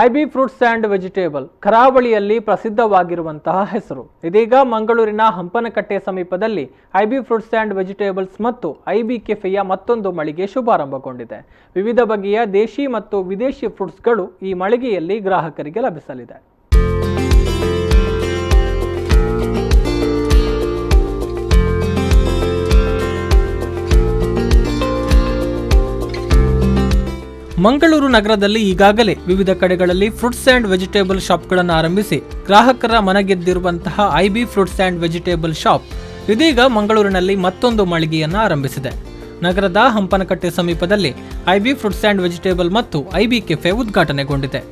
IB fruits and vegetable ಕರಾವಳಿಯಲ್ಲಿ ಪ್ರಸಿದ್ಧವಾಗಿರುವಂತಹ ಹೆಸರು. ಇದೀಗ ಮಂಗಳೂರಿನ ಹಂಪನಕಟ್ಟೆ ಸಮೀಪದಲ್ಲಿ ಐಬಿ ಫ್ರೂಟ್ಸ್ ಆ್ಯಂಡ್ ವೆಜಿಟೇಬಲ್ಸ್ ಮತ್ತು ಐಬಿ ಕೆಫೆಯ ಮತ್ತೊಂದು ಮಳಿಗೆ ಶುಭಾರಂಭಗೊಂಡಿದೆ. ವಿವಿಧ ಬಗೆಯ ದೇಶಿ ಮತ್ತು ವಿದೇಶಿ ಫ್ರೂಟ್ಸ್ಗಳು ಈ ಮಳಿಗೆಯಲ್ಲಿ ಗ್ರಾಹಕರಿಗೆ ಲಭಿಸಲಿದೆ. ಮಂಗಳೂರು ನಗರದಲ್ಲಿ ಈಗಾಗಲೇ ವಿವಿಧ ಕಡೆಗಳಲ್ಲಿ ಫ್ರೂಟ್ಸ್ ಆ್ಯಂಡ್ ವೆಜಿಟೇಬಲ್ ಶಾಪ್ಗಳನ್ನು ಆರಂಭಿಸಿ ಗ್ರಾಹಕರ ಮನಗೆದ್ದಿರುವಂತಹ IB fruits and vegetable shop ಇದೀಗ ಮಂಗಳೂರಿನಲ್ಲಿ ಮತ್ತೊಂದು ಮಳಿಗೆಯನ್ನು ಆರಂಭಿಸಿದೆ. ನಗರದ ಹಂಪನಕಟ್ಟೆ ಸಮೀಪದಲ್ಲಿ ಐಬಿ ಫ್ರೂಟ್ಸ್ ಆ್ಯಂಡ್ ವೆಜಿಟೇಬಲ್ ಮತ್ತು ಐಬಿ ಕೆಫೆ ಉದ್ಘಾಟನೆಗೊಂಡಿದೆ.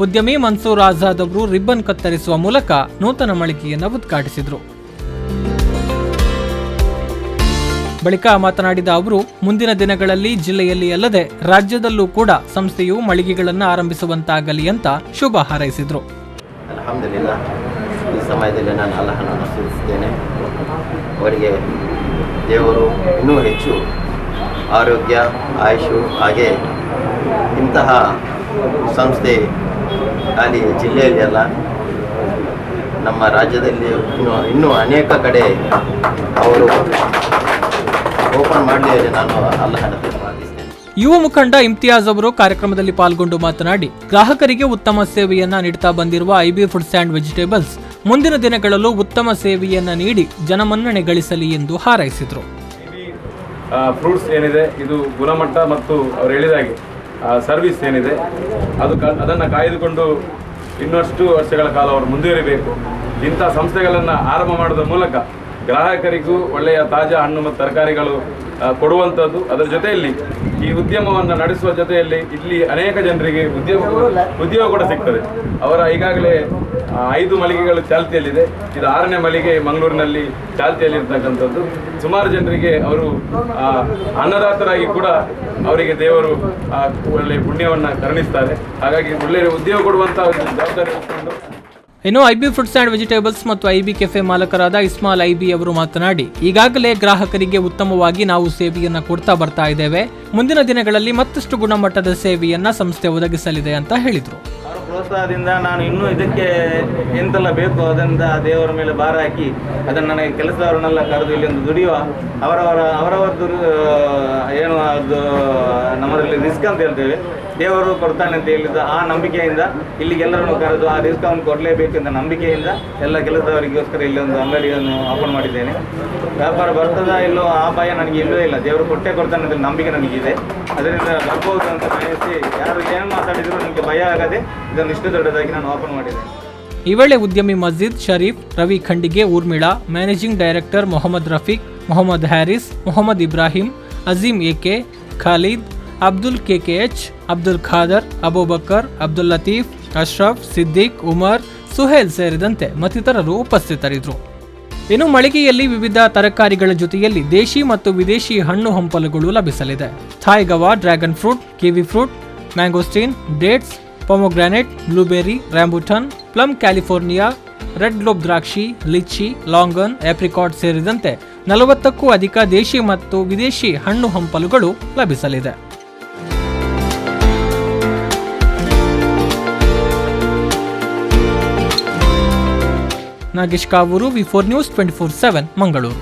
ಉದ್ಯಮಿ ಮನ್ಸೂರ್ ಆಜಾದ್ ಅವರು ರಿಬ್ಬನ್ ಕತ್ತರಿಸುವ ಮೂಲಕ ನೂತನ ಮಳಿಗೆಯನ್ನು ಉದ್ಘಾಟಿಸಿದರು. ಬಳಿಕ ಮಾತನಾಡಿದ ಅವರು, ಮುಂದಿನ ದಿನಗಳಲ್ಲಿ ಜಿಲ್ಲೆಯಲ್ಲಿ ಅಲ್ಲದೆ ರಾಜ್ಯದಲ್ಲೂ ಕೂಡ ಸಂಸ್ಥೆಯು ಮಳಿಗೆಗಳನ್ನು ಆರಂಭಿಸುವಂತಾಗಲಿ ಅಂತ ಶುಭ ಹಾರೈಸಿದರು. ಅಲ್ಹಮ್ದುಲಿಲ್ಲಾಹ್, ಈ ಸಮಯದಲ್ಲಿ ನಾನು ಅಲ್ಲಾಹನನ್ನು ಸ್ತುತಿಸುತ್ತೇನೆ. ಅವರಿಗೆ ದೇವರು ಇನ್ನೂ ಹೆಚ್ಚು ಆರೋಗ್ಯ, ಆಯುಷು, ಹಾಗೆ ಇಂತಹ ಸಂಸ್ಥೆ ಖಾಲಿ ಜಿಲ್ಲೆಯಲ್ಲಿ ಅಲ್ಲ, ನಮ್ಮ ರಾಜ್ಯದಲ್ಲಿ ಇನ್ನೂ ಅನೇಕ ಕಡೆ ಅವರು ಓಪನ್ ಮಾಡಲಿ ನಾನು ಅಲ್ಲಾಹನ ಪ್ರಾರ್ಥಿಸ್ತೇನೆ. ಯುವ ಮುಖಂಡ ಇಮ್ತಿಯಾಜ್ ಅವರು ಕಾರ್ಯಕ್ರಮದಲ್ಲಿ ಪಾಲ್ಗೊಂಡು ಮಾತನಾಡಿ, ಗ್ರಾಹಕರಿಗೆ ಉತ್ತಮ ಸೇವೆಯನ್ನ ನೀಡುತ್ತಾ ಬಂದಿರುವ ಐಬಿ ಫುಡ್ಸ್ ಆ್ಯಂಡ್ ವೆಜಿಟೇಬಲ್ಸ್ ಮುಂದಿನ ದಿನಗಳಲ್ಲೂ ಉತ್ತಮ ಸೇವೆಯನ್ನ ನೀಡಿ ಜನಮನ್ನಣೆ ಗಳಿಸಲಿ ಎಂದು ಹಾರೈಸಿದರು. ಫ್ರೂಟ್ಸ್ ಏನಿದೆ ಇದು ಗುಣಮಟ್ಟ ಮತ್ತು ಅವರು ಹೇಳಿದಾಗೆ ಸರ್ವಿಸ್ ಏನಿದೆ ಅದನ್ನು ಕಾಯ್ದುಕೊಂಡು ಇನ್ನಷ್ಟು ವರ್ಷಗಳ ಕಾಲ ಅವರು ಮುಂದುವರಿಬೇಕು. ಇಂಥ ಸಂಸ್ಥೆಗಳನ್ನು ಆರಂಭ ಮಾಡೋದ್ರ ಮೂಲಕ ಗ್ರಾಹಕರಿಗೂ ಒಳ್ಳೆಯ ತಾಜಾ ಹಣ್ಣು ಮತ್ತು ತರಕಾರಿಗಳು ಕೊಡುವಂಥದ್ದು, ಅದರ ಜೊತೆಯಲ್ಲಿ ಈ ಉದ್ಯಮವನ್ನು ನಡೆಸುವ ಜೊತೆಯಲ್ಲಿ ಇಲ್ಲಿ ಅನೇಕ ಜನರಿಗೆ ಉದ್ಯೋಗ ಕೂಡ ಸಿಗ್ತದೆ. ಅವರ ಈಗಾಗಲೇ 5 ಮಳಿಗೆಗಳು ಚಾಲ್ತಿಯಲ್ಲಿದೆ. ಇದು 6ನೇ ಮಳಿಗೆ ಮಂಗಳೂರಿನಲ್ಲಿ ಚಾಲ್ತಿಯಲ್ಲಿರ್ತಕ್ಕಂಥದ್ದು. ಸುಮಾರು ಜನರಿಗೆ ಅವರು ಅನ್ನದಾತರಾಗಿ ಕೂಡ ಅವರಿಗೆ ದೇವರು ಒಳ್ಳೆಯ ಪುಣ್ಯವನ್ನು ಕರುಣಿಸ್ತಾರೆ. ಹಾಗಾಗಿ ಒಳ್ಳೆಯ ಉದ್ಯೋಗ ಕೊಡುವಂಥ ಜವಾಬ್ದಾರಿ ಇಟ್ಕೊಂಡು ಇನ್ನು ಐಬಿ ಫ್ರೂಟ್ಸ್ ಆ್ಯಂಡ್ ವೆಜಿಟೇಬಲ್ಸ್ ಮತ್ತು ಐಬಿ ಕೆಫೆ ಮಾಲಕರಾದ ಇಸ್ಮಾಲ್ ಐಬಿ ಅವರು ಮಾತನಾಡಿ, ಈಗಾಗಲೇ ಗ್ರಾಹಕರಿಗೆ ಉತ್ತಮವಾಗಿ ನಾವು ಸೇವೆಯನ್ನ ಕೊಡ್ತಾ ಬರ್ತಾ ಇದ್ದೇವೆ. ಮುಂದಿನ ದಿನಗಳಲ್ಲಿ ಮತ್ತಷ್ಟು ಗುಣಮಟ್ಟದ ಸೇವೆಯನ್ನ ಸಂಸ್ಥೆ ಒದಗಿಸಲಿದೆ ಅಂತ ಹೇಳಿದರು. ಅವರ ಪ್ರೋತ್ಸಾಹದಿಂದ ನಾನು ಇನ್ನೂ ಇದಕ್ಕೆ ಎಂತೆಲ್ಲ ಬೇಕು ಅದರಿಂದ ದೇವರ ಮೇಲೆ ಭಾರ ಹಾಕಿ ಅದನ್ನು ನನಗೆ ಕೆಲಸದವರನ್ನೆಲ್ಲ ಕರೆದು ಇಲ್ಲಿ ಒಂದು ದುಡಿಯುವ ಅವರವರದ್ದು ಏನು ಅದು ನಮ್ಮಲ್ಲಿ ರಿಸ್ಕ್ ಅಂತ ಹೇಳ್ತೇವೆ, ದೇವರು ಕೊಡ್ತಾನೆ ಅಂತ ಹೇಳಿದ ಆ ನಂಬಿಕೆಯಿಂದ ಇಲ್ಲಿಗೆಲ್ಲರನ್ನು ಕರೆದು ಆ ರಿಸ್ಕನ್ನು ಕೊಡಲೇಬೇಕೆಂದ ನಂಬಿಕೆಯಿಂದ ಎಲ್ಲ ಕೆಲಸದವರಿಗೋಸ್ಕರ ಇಲ್ಲಿ ಒಂದು ಅಂಗಡಿಯನ್ನು ಓಪನ್ ಮಾಡಿದ್ದೇನೆ. ವ್ಯಾಪಾರ ಬರ್ತದ ಇಲ್ಲೋ ಆ ಭಯ ನನಗೆ ಇಲ್ಲವೇ ಇಲ್ಲ, ದೇವರು ಕೊಟ್ಟೇ ಕೊಡ್ತಾನೆ ಅಂತ ನಂಬಿಕೆ ನನಗಿದೆ. ಅದರಿಂದ ಬರ್ಬೋದು ಅಂತ ಬಯಸಿ ಯಾರು ಏನು ಮಾತಾಡಿದ್ರು ನನಗೆ ಭಯ ಆಗದೆ ಇದನ್ನು ಇಷ್ಟು ದೊಡ್ಡದಾಗಿ ನಾನು ಓಪನ್ ಮಾಡಿದ್ದೇನೆ. ಈ ವೇಳೆ ಉದ್ಯಮಿ Masjid Sharif, Ravi Khandige, Urmila, managing director Mohammed Rafiq, Mohammed Harris, Mohammed Ibrahim, Azeem AK, Khalid, Abdul KKH, Abdul Khader, Abubakar, Abdul Latif, Ashraf, Siddiq, Umar, Suhail ಸೇರಿದಂತೆ ಮತ್ತಿತರರು ಉಪಸ್ಥಿತರಿದ್ದರು. ಇನ್ನು ಮಳಿಗೆಯಲ್ಲಿ ವಿವಿಧ ತರಕಾರಿಗಳ ಜೊತೆಯಲ್ಲಿ ದೇಶಿ ಮತ್ತು ವಿದೇಶಿ ಹಣ್ಣು ಹಂಪಲುಗಳು ಲಭಿಸಲಿದೆ. Thai guava, dragon fruit, kiwi fruit, mangosteen, dates, pomegranate, blueberry, rambutan, plum California, red globe ದ್ರಾಕ್ಷಿ, ಲಿಚ್ಚಿ, ಲಾಂಗನ್, ಏಪ್ರಿಕಾಟ್ ಸೇರಿದಂತೆ 40ಕ್ಕೂ ಅಧಿಕ ದೇಶಿ ಮತ್ತು ವಿದೇಶಿ ಹಣ್ಣು ಹಂಪಲುಗಳು ಲಭಿಸಲಿದೆ. ನಾಗೇಶ್ ಕಾವೂರು, ವಿ4 ನ್ಯೂಸ್ 24/7 ಮಂಗಳೂರು.